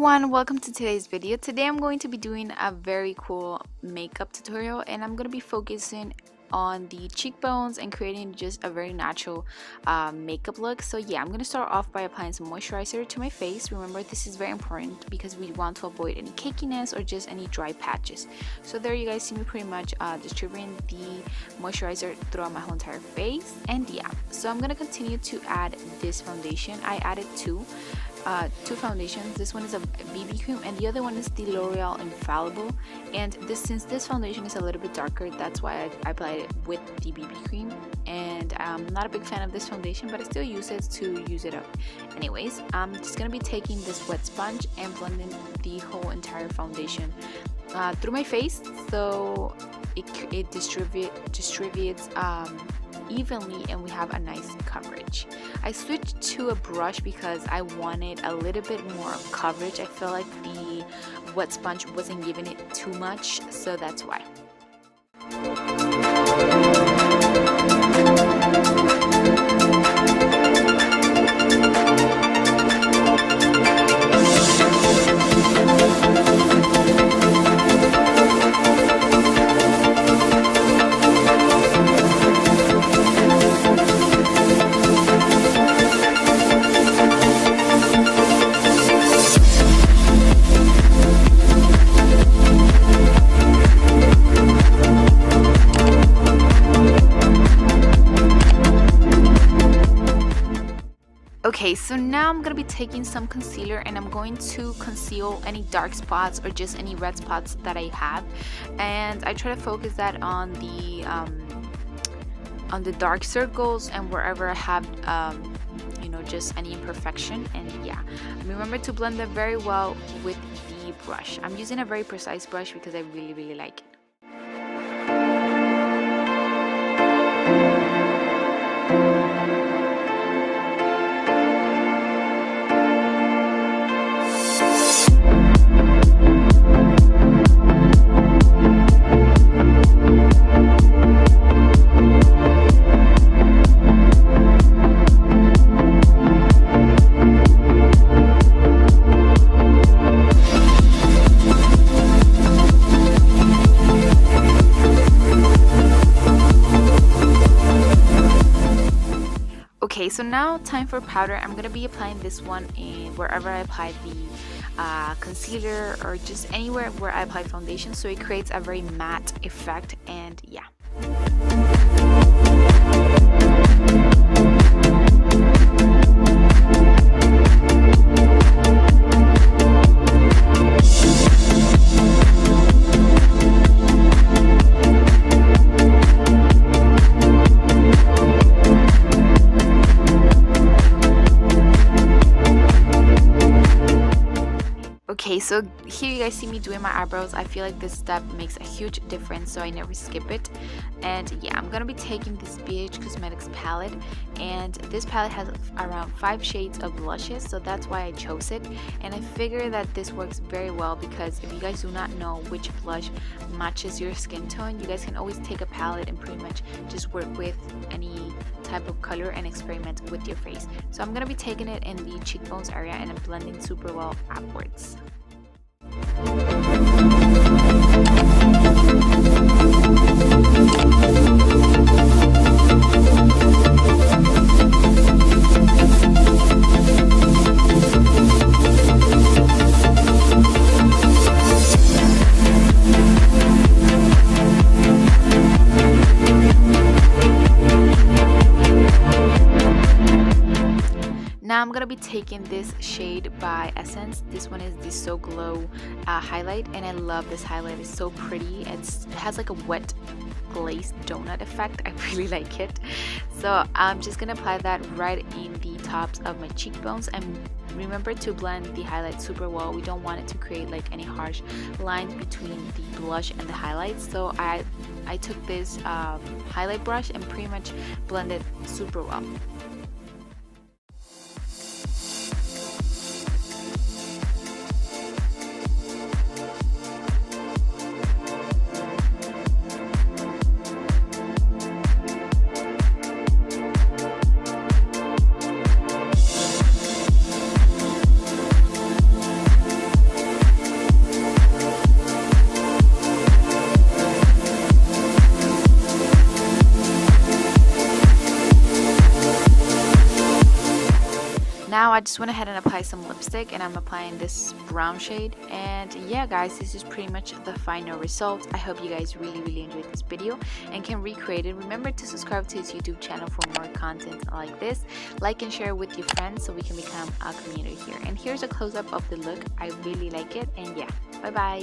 everyone, welcome to today's video. Today I'm going to be doing a very cool makeup tutorial and I'm going to be focusing on the cheekbones and creating just a very natural makeup look. So yeah, I'm going to start off by applying some moisturizer to my face. Remember, this is very important because we want to avoid any cakiness or just any dry patches. So there you guys see me pretty much distributing the moisturizer throughout my whole entire face. And yeah, so I'm going to continue to add this foundation. I added two foundations. This one is a BB cream and the other one is the L'Oreal Infallible, and since this foundation is a little bit darker, that's why I applied it with the BB cream. And I'm not a big fan of this foundation, but I still use it to use it up anyways. I'm just gonna be taking this wet sponge and blending the whole entire foundation through my face so it distributes evenly and we have a nice coverage. I switched to a brush because I wanted a little bit more coverage. I feel like the wet sponge wasn't giving it too much, so that's why. Okay, so now I'm going to be taking some concealer and I'm going to conceal any dark spots or just any red spots that I have, and I try to focus that on the dark circles and wherever I have just any imperfection. And yeah, remember to blend it very well with the brush. I'm using a very precise brush because I really like it. Okay, so now time for powder. I'm going to be applying this one in wherever I apply the concealer or just anywhere where I apply foundation, so it creates a very matte effect. And yeah. Okay, so here you guys see me doing my eyebrows. I feel like this step makes a huge difference, so I never skip it. And yeah, I'm gonna be taking this BH Cosmetics palette, and this palette has around 5 shades of blushes, so that's why I chose it. And I figure that this works very well because if you guys do not know which blush matches your skin tone, you guys can always take a palette and pretty much just work with any type of color and experiment with your face. So I'm gonna be taking it in the cheekbones area and I'm blending super well upwards. Now I'm gonna be taking this shade by Essence. This one is the So Glow highlight, and I love this highlight. It's so pretty. It has like a wet glazed donut effect. I really like it. So I'm just gonna apply that right in the tops of my cheekbones, and remember to blend the highlight super well. We don't want it to create like any harsh lines between the blush and the highlights. So I took this highlight brush and pretty much blended super well. now I just went ahead and applied some lipstick, and I'm applying this brown shade. And yeah guys, this is pretty much the final result. I hope you guys really enjoyed this video and can recreate it. Remember to subscribe to his YouTube channel for more content like this. Like and share with your friends so we can become a community here. And here's a close-up of the look. I really like it. And yeah, bye bye.